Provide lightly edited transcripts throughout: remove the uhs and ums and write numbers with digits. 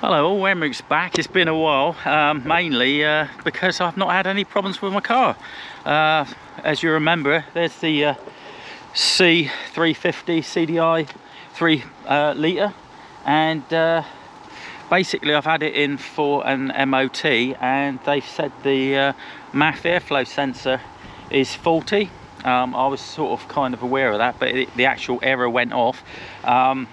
Hello all, Emmeric's back. It's been a while, mainly because I've not had any problems with my car. As you remember, there's the C350 CDI 3 litre, and basically I've had it in for an MOT, and they've said the MAF airflow sensor is faulty. I was sort of kind of aware of that, but the actual error went off, and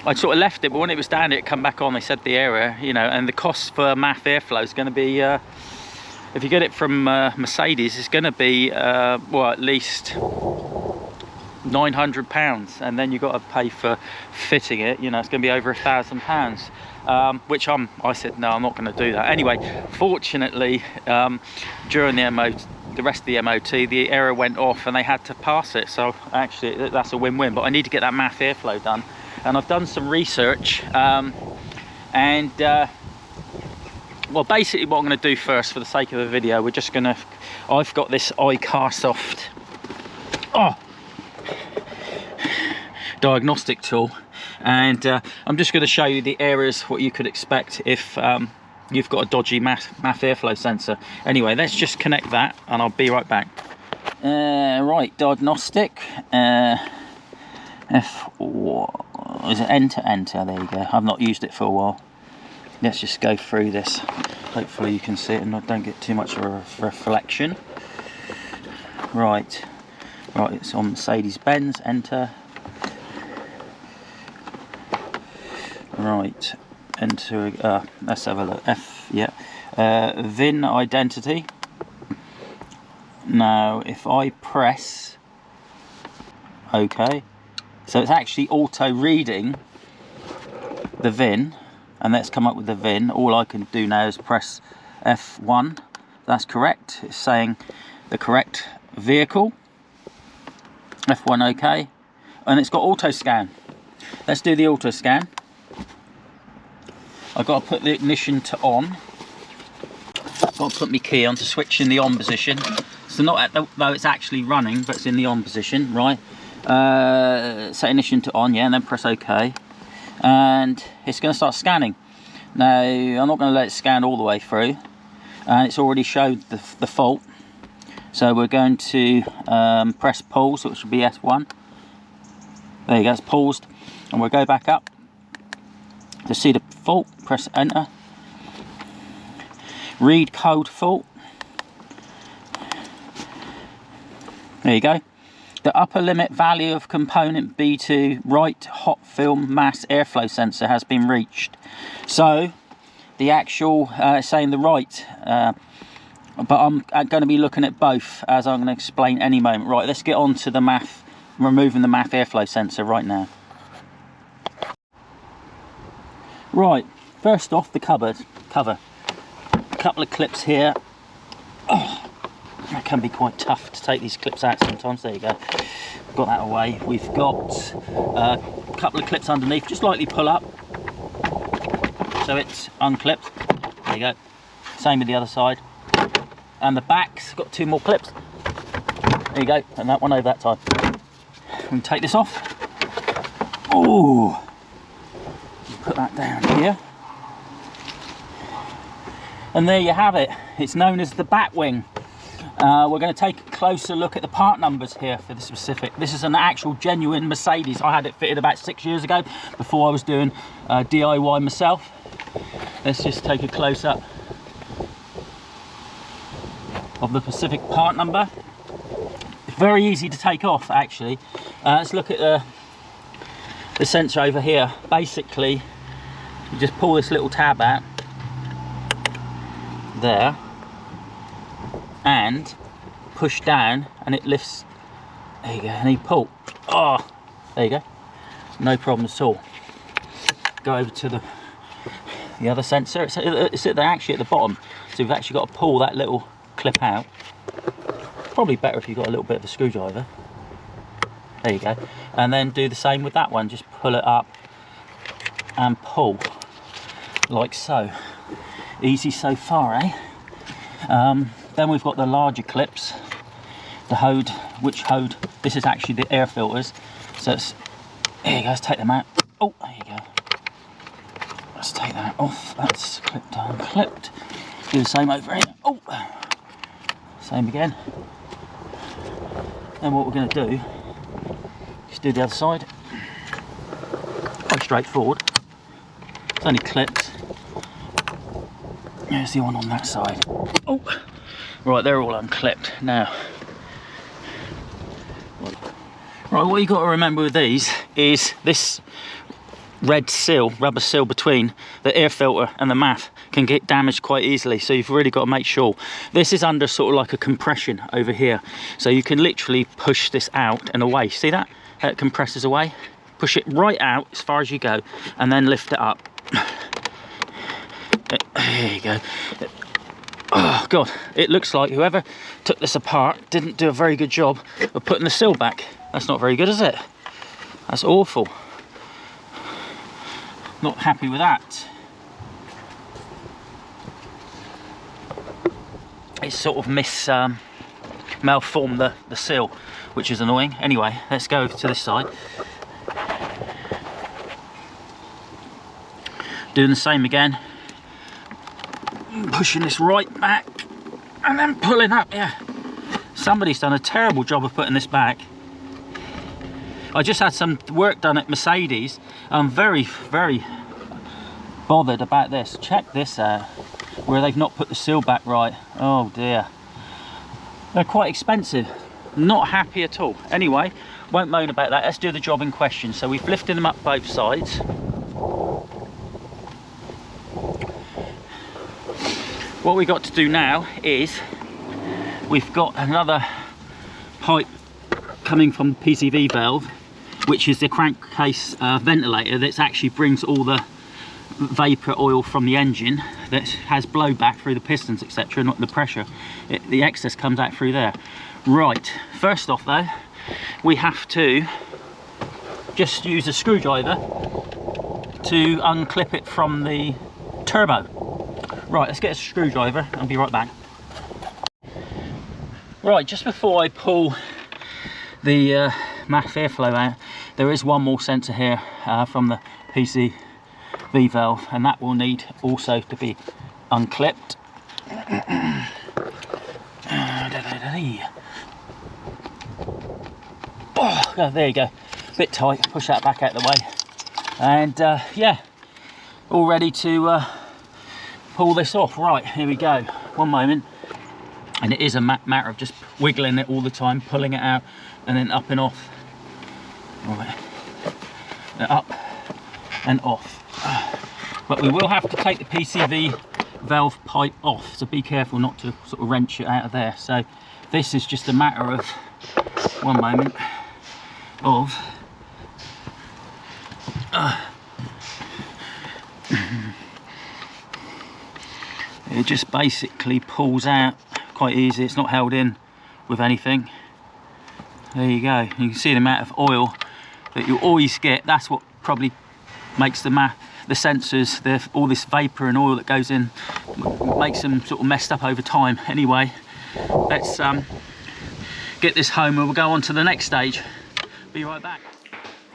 I sort of left it, but when it was down it come back on. They said the error, you know, and the cost for MAF airflow is going to be, if you get it from Mercedes, it's going to be well, at least £900, and then you've got to pay for fitting it. You know, it's going to be over £1,000, which I said no, I'm not going to do that. Anyway, fortunately, during the rest of the MOT, the error went off and they had to pass it, so actually that's a win-win. But I need to get that MAF airflow done, and I've done some research, well, basically what I'm going to do first, for the sake of the video, we're just going to, I've got this iCarsoft diagnostic tool, and I'm just going to show you the errors, what you could expect if you've got a dodgy MAF airflow sensor. Anyway, let's just connect that and I'll be right back. Right, diagnostic, is it enter? There you go. I've not used it for a while. Let's just go through this. Hopefully you can see it and I don't get too much of a reflection. Right, it's on Mercedes-Benz, enter. Right, enter, let's have a look. VIN identity. Now if I press OK, so it's actually auto reading the VIN, and let's come up with the VIN. All I can do now is press F1. That's correct. It's saying the correct vehicle. F1 OK, and it's got auto scan. Let's do the auto scan. I've got to put the ignition to on. Got to put my key on to switch in the on position. So not at the, though it's actually running, but it's in the on position, right? Set ignition to on, yeah, and then press OK. And it's going to start scanning. Now, I'm not going to let it scan all the way through. And it's already showed the fault. So we're going to press pause, which will be S1. There you go, it's paused. And we'll go back up to see the fault, press enter. Read code fault. There you go. The upper limit value of component B2 right hot film mass airflow sensor has been reached. So the actual saying the right, but I'm going to be looking at both, as I'm going to explain any moment. Right, let's get on to the MAF, removing the MAF airflow sensor right now. Right, first off, the cover. A couple of clips here. Oh, that can be quite tough to take these clips out sometimes. There you go, got that away. We've got a couple of clips underneath, just lightly pull up so it's unclipped. There you go, same with the other side. And the back's got 2 more clips. There you go, and that one over that side. We can take this off. Oh, put that down here, and there you have it. It's known as the bat wing. We're going to take a closer look at the part numbers here for the specific. This is an actual genuine Mercedes. I had it fitted about 6 years ago, before I was doing DIY myself. Let's just take a close up of the specific part number. It's very easy to take off, actually. Let's look at the sensor over here. Basically, you just pull this little tab out there and push down, and it lifts. There you go, and you pull. Oh, there you go, no problem at all. Go over to the other sensor. It's actually at the bottom, so we've actually got to pull that little clip out. Probably better if you've got a little bit of a screwdriver. There you go, and then do the same with that one. Just pull it up and pull like so. Easy so far, eh? Then we've got the larger clips, the hode, this is actually the air filters. So it's, there you go, let's take them out. Oh, there you go. let's take that off. That's clipped, unclipped. Do the same over here. Oh, same again. And what we're going to do is do the other side. Quite straightforward. It's only clipped. Here's the one on that side. Oh, right, they're all unclipped now. Right, what you've got to remember with these is this red seal, rubber seal between the air filter and the MAF can get damaged quite easily, so you've really got to make sure. This is under sort of like a compression over here, so you can literally push this out and away. See that? How it compresses away? Push it right out as far as you go and then lift it up. There you go. Oh god, it looks like whoever took this apart didn't do a very good job of putting the seal back. That's not very good, is it? That's awful. Not happy with that. It's sort of malformed the seal, which is annoying. Anyway, let's go over to this side. Doing the same again. Pushing this right back and then pulling up. Yeah, somebody's done a terrible job of putting this back. I just had some work done at Mercedes. I'm very bothered about this. Check this out, where they've not put the seal back right. Oh dear, they're quite expensive. Not happy at all. Anyway, won't moan about that. Let's do the job in question. So we've lifted them up both sides. What we've got to do now is we've got another pipe coming from the PCV valve, which is the crankcase ventilator that actually brings all the vapor oil from the engine that has blowback through the pistons, etc., not the pressure. The excess comes out through there. Right, first off though, we have to just use a screwdriver to unclip it from the turbo. Right, let's get a screwdriver. I'll be right back. Right, just before I pull the MAF airflow out, there is one more sensor here from the PCV valve, and that will need also to be unclipped. Oh, there you go. Bit tight. Push that back out the way, and yeah, all ready to pull this off. Right, here we go. One moment. And it is a matter of just wiggling it all the time, pulling it out and then up and off. Right, up and off. But we will have to take the PCV valve pipe off, so be careful not to sort of wrench it out of there. So this is just a matter of, one moment, of it just basically pulls out quite easy. It's not held in with anything. There you go. You can see the amount of oil that you always get. That's what probably makes the sensors, all this vapor and oil that goes in, makes them sort of messed up over time. Anyway, let's get this home and we'll go on to the next stage. Be right back.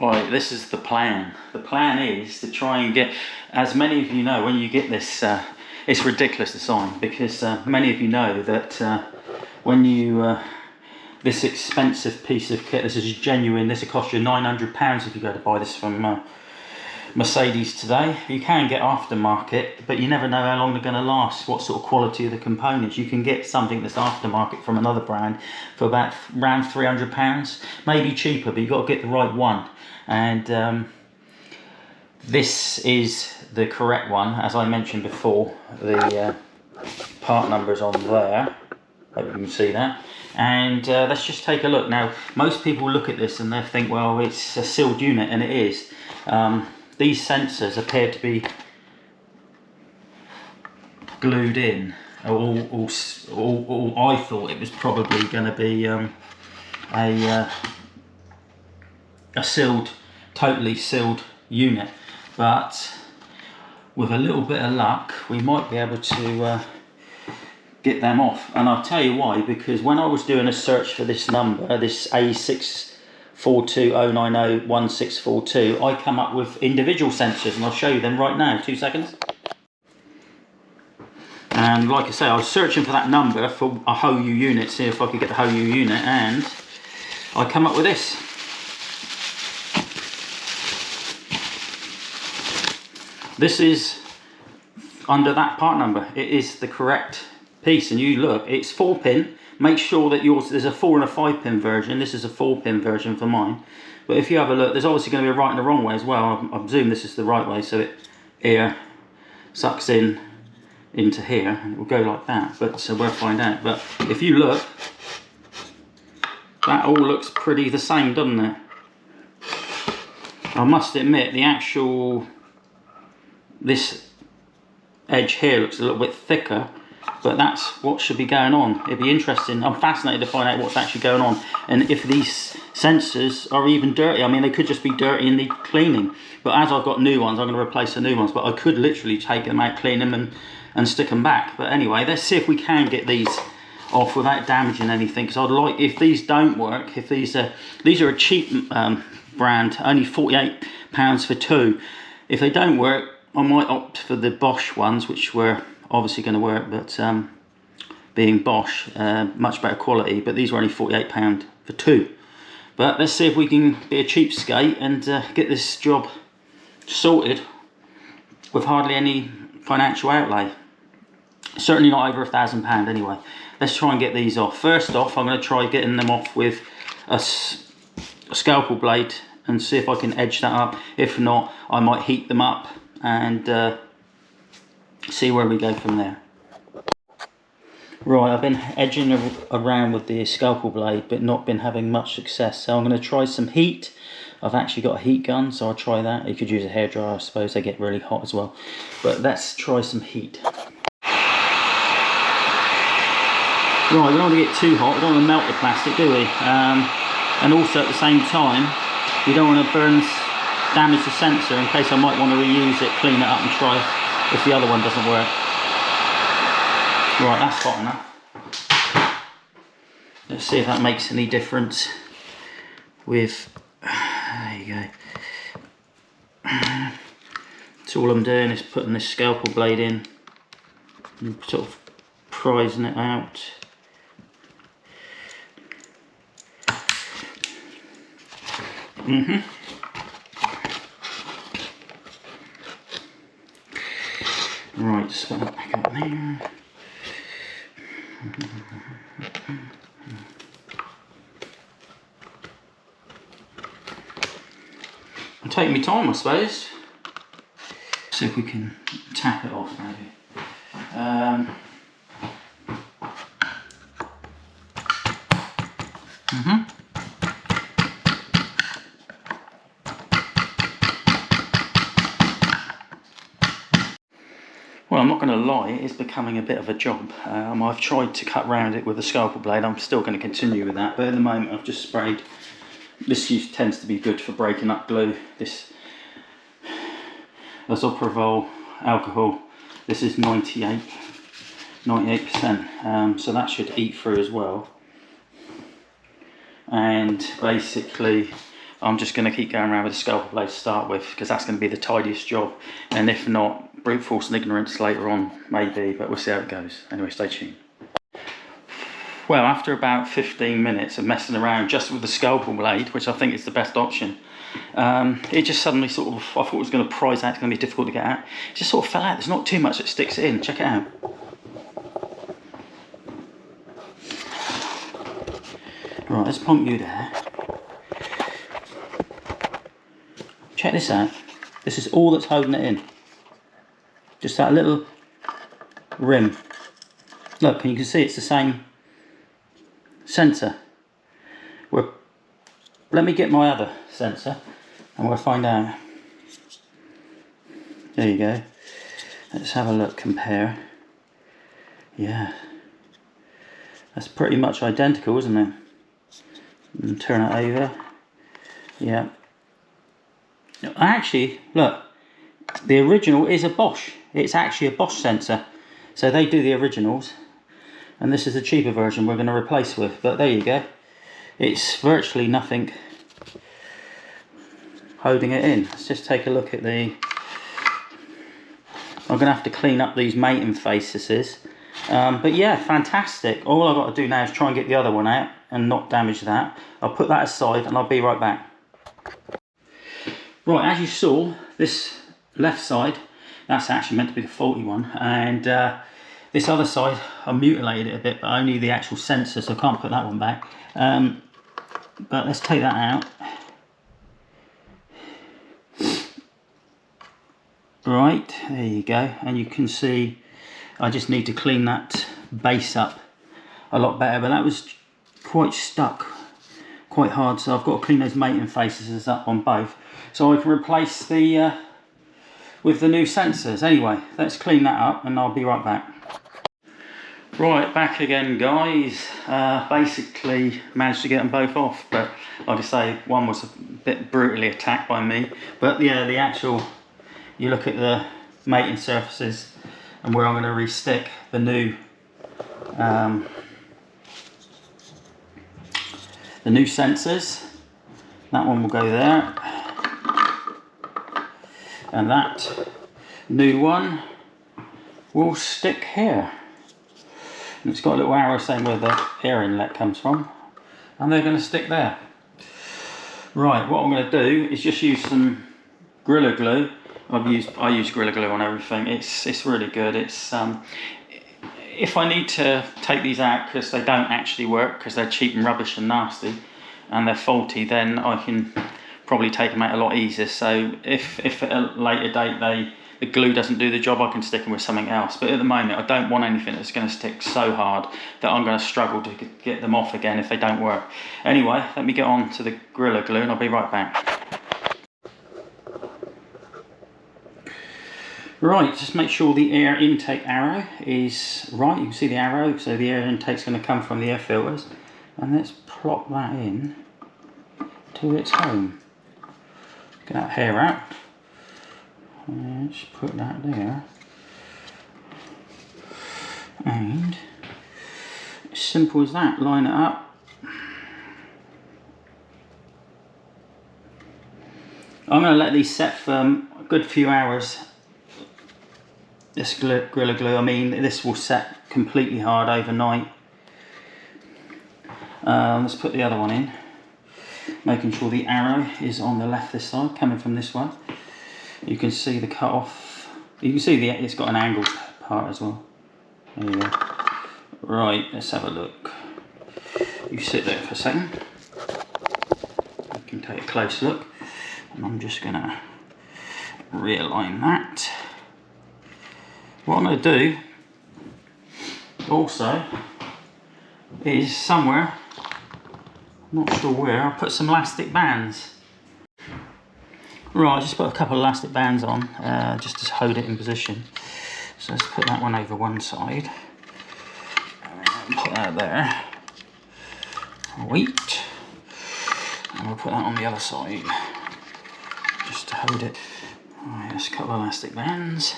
Right, this is the plan. The plan is to try and get, as many of you know, when you get this, it's ridiculous, the sign, because many of you know that when you, this expensive piece of kit, this is genuine, this will cost you £900 if you go to buy this from Mercedes today. You can get aftermarket, but you never know how long they're going to last, what sort of quality of the components. You can get something that's aftermarket from another brand for about around £300, maybe cheaper, but you've got to get the right one. And this is the correct one, as I mentioned before. The part number is on there. Hope you can see that. And let's just take a look. Now, most people look at this and they think, well, it's a sealed unit, and it is. These sensors appear to be glued in. Or I thought it was probably going to be a sealed, totally sealed unit. But with a little bit of luck, we might be able to get them off. And I'll tell you why, because when I was doing a search for this number, this A6 420901642, I come up with individual sensors, and I'll show you them right now. 2 seconds. And like I say, I was searching for that number for a HOU unit, see if I could get the HOU unit, and I come up with this. This is under that part number. It is the correct piece, and you look, it's 4 pin. Make sure that yours, there's a 4 and a 5 pin version. This is a 4 pin version for mine. But if you have a look, there's obviously going to be a right and a wrong way as well. I presume this is the right way, so it here sucks in into here, and it will go like that. But so we'll find out. But if you look, that all looks pretty the same, doesn't it? I must admit, the actual, this edge here looks a little bit thicker, but that's what should be going on. It'd be interesting. I'm fascinated to find out what's actually going on, and if these sensors are even dirty. I mean, they could just be dirty and need cleaning, but as I've got new ones, I'm going to replace the new ones, but I could literally take them out, clean them, and stick them back. But anyway, let's see if we can get these off without damaging anything, because I'd like, if these don't work, if these are a cheap brand, only £48 for 2. If they don't work, I might opt for the Bosch ones, which were obviously going to work, but being Bosch, much better quality, but these were only £48 for 2. But let's see if we can be a cheapskate and get this job sorted with hardly any financial outlay. Certainly not over £1,000 anyway. Let's try and get these off. First off, I'm going to try getting them off with a scalpel blade and see if I can edge that up. If not, I might heat them up and see where we go from there. Right, I've been edging around with the scalpel blade, but not been having much success, so I'm going to try some heat. I've actually got a heat gun, so I'll try that. You could use a hairdryer, I suppose. They get really hot as well. But let's try some heat. Right, we don't want to get too hot. We don't want to melt the plastic, do we? And also at the same time, we don't want to damage the sensor, in case I might want to reuse it, clean it up and try if the other one doesn't work. Right, that's hot enough. Let's see if that makes any difference with, there you go. So all I'm doing is putting this scalpel blade in and sort of prising it out. Right, just put that back up there. I'm taking my time, I suppose. See if we can tap it off maybe. Well, I'm not going to lie, it is becoming a bit of a job. I've tried to cut round it with a scalpel blade. I'm still going to continue with that, but at the moment I've just sprayed. This tends to be good for breaking up glue. This isopropyl alcohol, this is 98%, so that should eat through as well. And basically I'm just going to keep going around with a scalpel blade to start with, because that's going to be the tidiest job, and if not, brute force and ignorance later on maybe, but we'll see how it goes. Anyway, stay tuned. Well, after about 15 minutes of messing around just with the scalpel blade, which I think is the best option, it just suddenly sort of, I thought it was going to prise out, it's going to be difficult to get out. It just sort of fell out. There's not too much that sticks it in. Check it out. Right, let's plonk you there. Check this out. This is all that's holding it in. Just that little rim. Look, and you can see it's the same sensor. Let me get my other sensor and we'll find out. There you go. Let's have a look, compare. Yeah. That's pretty much identical, isn't it? And turn it over. Yeah. Actually, look. The original is a Bosch. It's actually a Bosch sensor. So they do the originals. And this is a cheaper version we're going to replace with. But there you go. It's virtually nothing holding it in. Let's just take a look at the... I'm going to have to clean up these mating faces. But yeah, fantastic. All I've got to do now is try and get the other one out and not damage that. I'll put that aside and I'll be right back. Right, as you saw, this left side, that's actually meant to be the faulty one, and this other side, I mutilated it a bit, but only the actual sensor, so I can't put that one back. But let's take that out. Right, there you go, and you can see I just need to clean that base up a lot better, but that was quite stuck, quite hard, so I've got to clean those mating faces up on both, so I can replace the with the new sensors. Anyway, let's clean that up and I'll be right back. Right, back again guys. Basically managed to get them both off, but like I say, one was a bit brutally attacked by me, but yeah, the actual, you look at the mating surfaces and where I'm going to re-stick the new sensors. That one will go there, and that new one will stick here. And it's got a little arrow saying where the air inlet comes from, and they're going to stick there. Right, what I'm going to do is just use some Gorilla Glue. I use Gorilla Glue on everything. It's really good. It's if I need to take these out because they don't actually work, because they're cheap and rubbish and nasty and they're faulty, then I can probably take them out a lot easier. So if at a later date the glue doesn't do the job, I can stick them with something else. But at the moment I don't want anything that's going to stick so hard that I'm going to struggle to get them off again if they don't work. Anyway, let me get on to the Gorilla Glue and I'll be right back. Right, just make sure the air intake arrow is right. You can see the arrow, so the air intake's going to come from the air filters. And let's plop that in to its home. Get that hair out. Let's put that there. And as simple as that, line it up. I'm going to let these set for a good few hours. This Gorilla Glue, I mean, this will set completely hard overnight. Let's put the other one in, making sure the arrow is on the left this side, coming from this way. You can see the cut off. You can see it's got an angled part as well. There you go. Right, let's have a look. You sit there for a second. You can take a close look, and I'm just going to realign that. What I'm going to do also is somewhere, I'm not sure where, I'll put some elastic bands. Right, I just put a couple of elastic bands on just to hold it in position. So let's put that one over one side. And put that there. Wait. And we'll put that on the other side just to hold it. Right, there's a couple of elastic bands.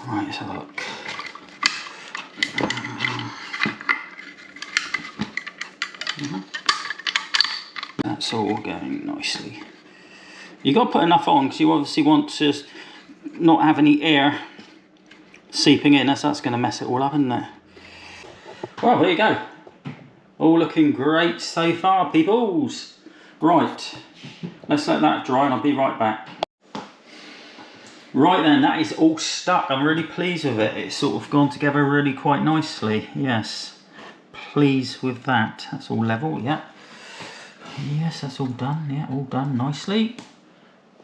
Right, let's have a look. That's all going nicely. You've got to put enough on because you obviously want to not have any air seeping in, as that's going to mess it all up, isn't it? Well, there you go. All looking great so far, peoples. Right, let's let that dry and I'll be right back. Right then, that is all stuck. I'm really pleased with it. It's sort of gone together really quite nicely. Yes, pleased with that. That's all level, yeah. Yes, that's all done, yeah, all done nicely.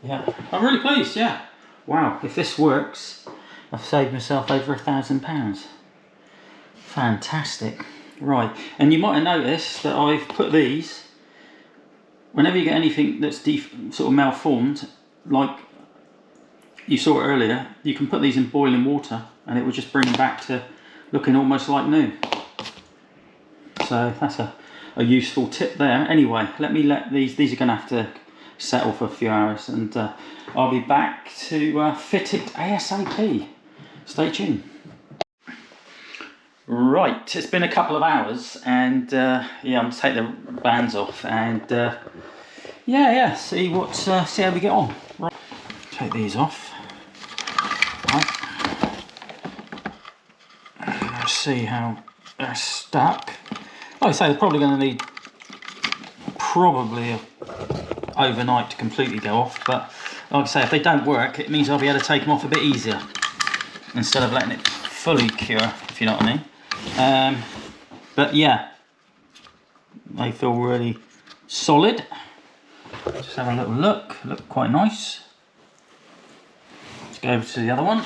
Yeah, I'm really pleased, yeah. Wow, if this works, I've saved myself over £1,000. Fantastic. Right, and you might have noticed that I've put these, whenever you get anything that's sort of malformed, like you saw it earlier, you can put these in boiling water and it will just bring them back to looking almost like new. So that's a useful tip there. Anyway, let these are going to have to settle for a few hours, and I'll be back to fit it ASAP. Stay tuned. Right, it's been a couple of hours, and yeah, I'm going to take the bands off, and yeah, see what, see how we get on. Right. Take these off. Right. Let's see how they're stuck. Like I say, they're probably going to need probably overnight to completely go off, but like I say, if they don't work, it means I'll be able to take them off a bit easier instead of letting it fully cure, if you know what I mean. But yeah, they feel really solid. Just have a little look quite nice. Let's go over to the other one.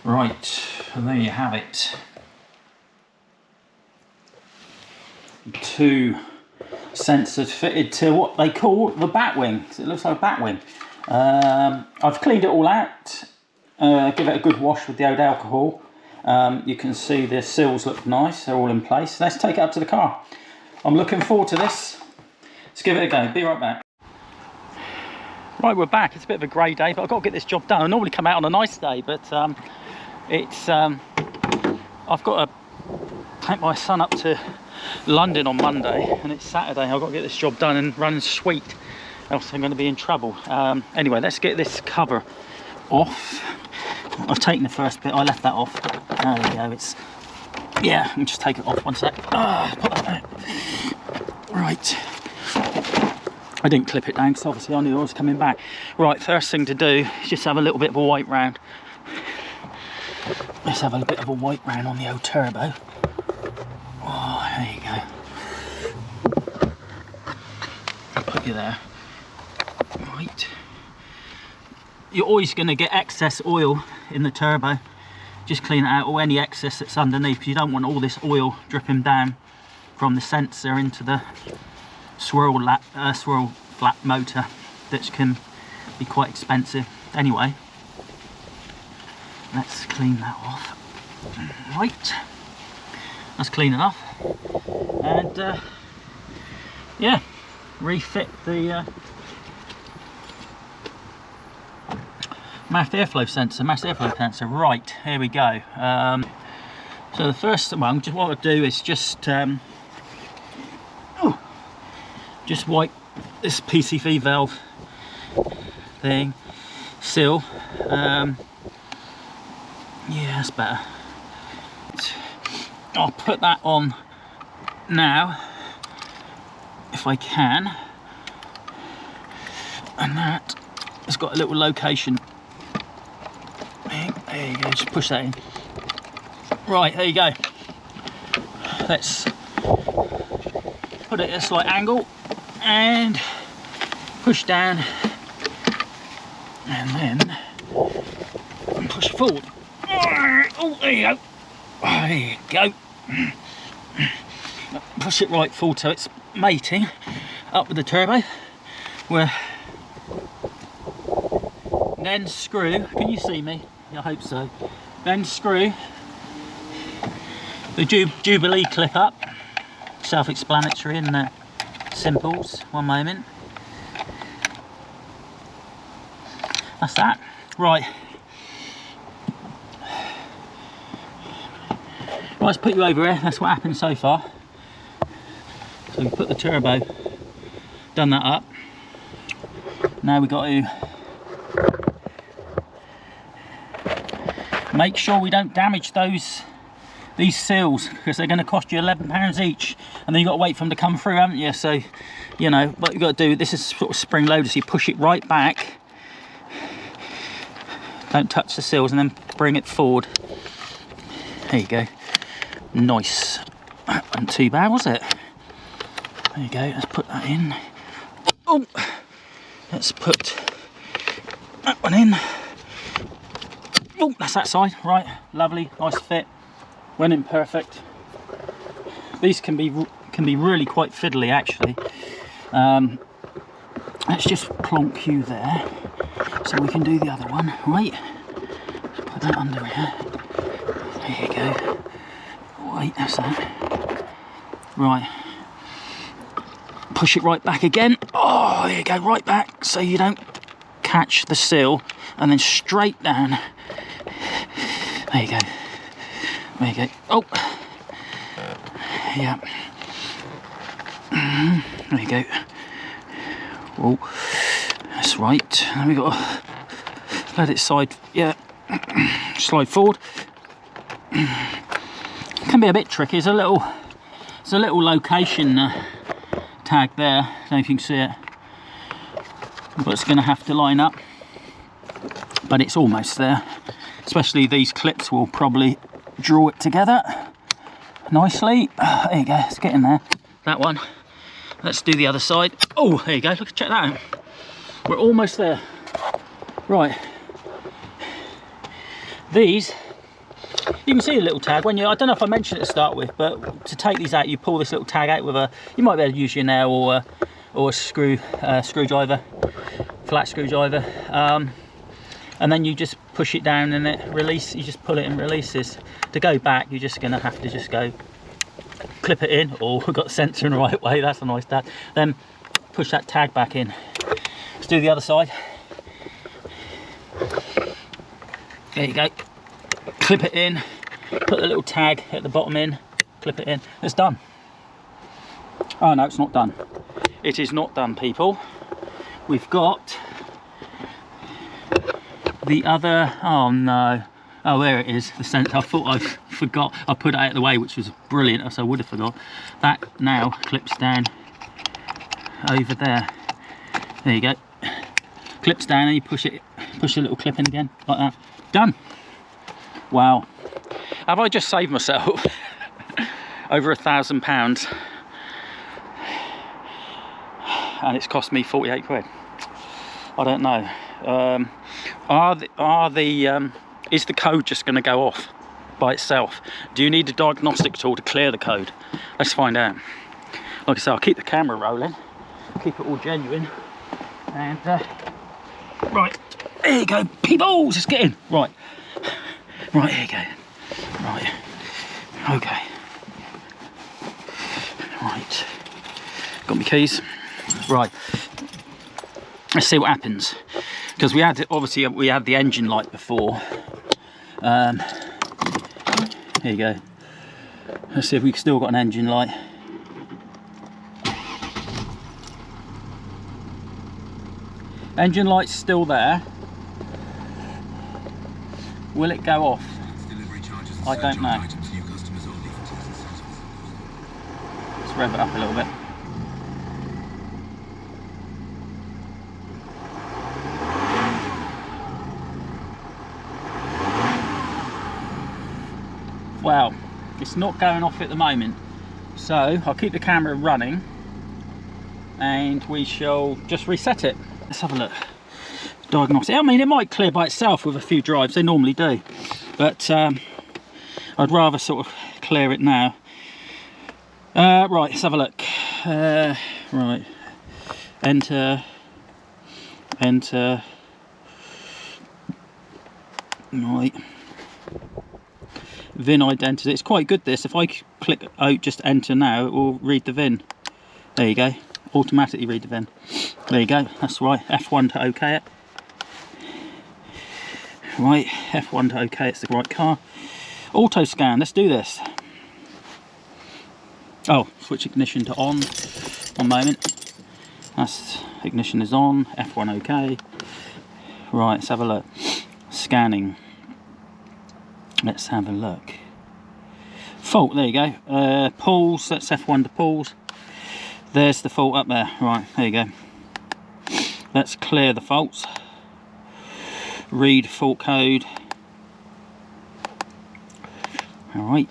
Right, and there you have it. 2 sensors fitted to what they call the bat wing. It looks like a bat wing. I've cleaned it all out. Give it a good wash with the old alcohol. You can see the seals look nice, they're all in place. Let's take it up to the car. I'm looking forward to this. Let's give it a go. Be right back. Right, we're back. It's a bit of a grey day, but I've got to get this job done. I normally come out on a nice day, but I've got to take my son up to London on Monday, and it's Saturday. I've got to get this job done and run sweet, else I'm going to be in trouble. Anyway, let's get this cover off. I've taken the first bit, I left that off. There we go, it's, yeah, let me just take it off one sec. Put that there. Right. I didn't clip it down because obviously I knew I was coming back. Right, first thing to do is just have a little bit of a wipe round. Let's have a bit of a wipe round on the old turbo. Oh, there you go. I'll put you there. Right. You're always going to get excess oil in the turbo. Just clean it out, or any excess that's underneath, because you don't want all this oil dripping down from the sensor into the swirl flap motor, that can be quite expensive. Anyway, let's clean that off. Right, that's clean enough. And yeah, refit the MAF airflow sensor. Right, here we go. So the first one, just what I'll do is just wipe this PCV valve thing, seal. Yeah, that's better. I'll put that on now, if I can. And that has got a little location. There you go, just push that in. Right, there you go. Let's put it at a slight angle and push down, and then push it forward. Oh, there you go. There you go. Push it right forward so it's mating up with the turbo. Then screw, can you see me? I hope so. Then screw the Jubilee clip up. Self-explanatory in the simples. One moment. That's that. Right. Let's put you over here. That's what happened so far. So we put the turbo, done that up. Now we've got to make sure we don't damage these seals, because they're going to cost you £11 each, and then you've got to wait for them to come through, haven't you? So, you know, what you've got to do, this is sort of spring loaded, so you push it right back, don't touch the seals, and then bring it forward. There you go. Nice. That wasn't too bad, was it? There you go, let's put that in. Oh, let's put that one in. Oh, that's that side. Right, lovely, nice fit. Went in perfect. These can be really quite fiddly, actually. Let's just plonk you there, so we can do the other one. Right, let's put that under here. There you go. Wait, that's that. Right. Push it right back again. Oh, there you go, right back, so you don't catch the seal, and then straight down. There you go. There you go. Oh, yeah. There you go. Oh, that's right. Then we got to let it slide. Yeah, slide forward. Can be a bit tricky. There's a little location tag there. I don't know if you can see it, but it's going to have to line up. But it's almost there. Especially these clips will probably draw it together nicely. There you go. Let's get in there. That one. Let's do the other side. Oh, there you go. Look, check that out. We're almost there. Right. These, you can see a little tag when you, I don't know if I mentioned it to start with, but to take these out, you pull this little tag out with a, you might be able to use your nail or a screwdriver, flat screwdriver, and then you just push it down and it release. You just pull it and releases. To go back, you're just going to have to just go clip it in. Oh, we've got the sensor in the right way. That's a nice tag. Then push that tag back in. Let's do the other side. There you go. Clip it in. Put the little tag at the bottom in. Clip it in. It's done. Oh no, it's not done. It is not done, people. We've got the other. Oh no. Oh, there it is. The sensor. I thought I forgot. I put it out of the way, which was brilliant. Else I would have forgot. That now clips down over there. There you go. Clips down and you push a little clip in again, like that. Done. Wow. Have I just saved myself over £1,000? And it's cost me 48 quid. I don't know. Is the code just going to go off by itself? Do you need a diagnostic tool to clear the code? Let's find out. Like I say, I'll keep the camera rolling, keep it all genuine, and right, there you go, people. Let's get in. Right, here you go. Right, okay. Right, got my keys. Right, let's see what happens, because we had, obviously we had the engine light before. Here you go. Let's see if we've still got an engine light. Engine light's still there. Will it go off? I don't know. Let's rev it up a little bit. Well, it's not going off at the moment, so I'll keep the camera running and we shall just reset it. Let's have a look. Diagnostic. I mean, it might clear by itself with a few drives, they normally do, but I'd rather sort of clear it now. Right, let's have a look. Right, enter, right. VIN identity. It's quite good, this. If I click out, just enter now, it will read the VIN. There you go. Automatically read the VIN. There you go. That's right. F1 to OK it. Right. F1 to OK. It's the right car. Auto scan. Let's do this. Oh, switch ignition to on. One moment. That's ignition is on. F1 OK. Right. Let's have a look. Scanning. Let's have a look. Fault, there you go. Pulls, that's F1 to pulls. There's the fault up there. Right, there you go. Let's clear the faults. Read fault code. Alright.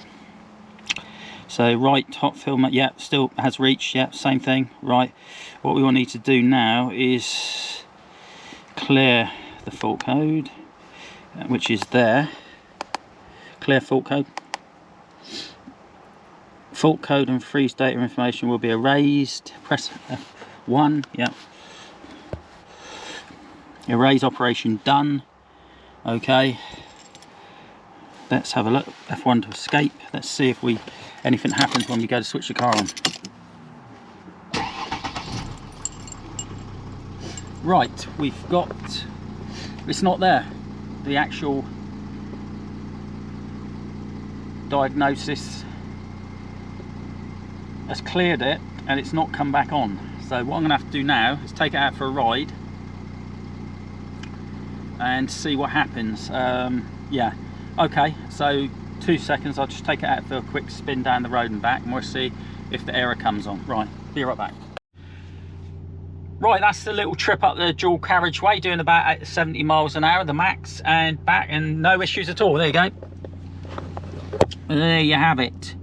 So right top filament, yeah, still has reached, yeah, same thing. Right. What we will need to do now is clear the fault code, which is there. Clear fault code. Fault code and freeze data information will be erased. Press F1. Yeah. Erase operation done. Okay. Let's have a look. F1 to escape. Let's see if anything happens when we go to switch the car on. Right, we've got. It's not there. The actual Diagnosis has cleared it and it's not come back on. So what I'm going to have to do now is take it out for a ride and see what happens. Yeah, okay, so 2 seconds, I'll just take it out for a quick spin down the road and back, and we'll see if the error comes on. Right, be right back. Right, that's the little trip up the dual carriageway, doing about 70 miles an hour, the max, and back, and no issues at all. There you go. And there you have it.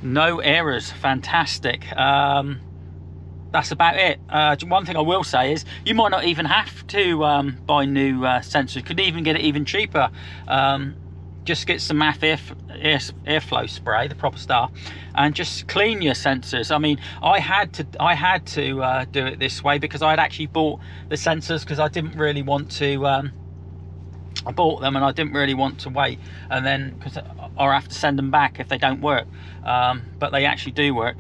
No errors, fantastic. That's about it. One thing I will say is you might not even have to buy new sensors. You could even get it even cheaper. Just get some MAF airflow spray, the proper stuff, and just clean your sensors. I mean, I had to do it this way because I had actually bought the sensors because I didn't really want to. I bought them and I didn't really want to wait, and then or have to send them back if they don't work. But they actually do work.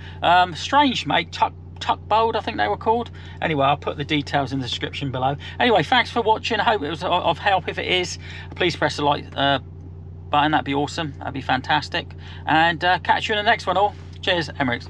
Strange, mate. TUCKBOLD, I think they were called. Anyway, I'll put the details in the description below. Anyway, thanks for watching. I hope it was of help. If it is, please press the like button. That'd be awesome. That'd be fantastic. And catch you in the next one all. Cheers, Emirates.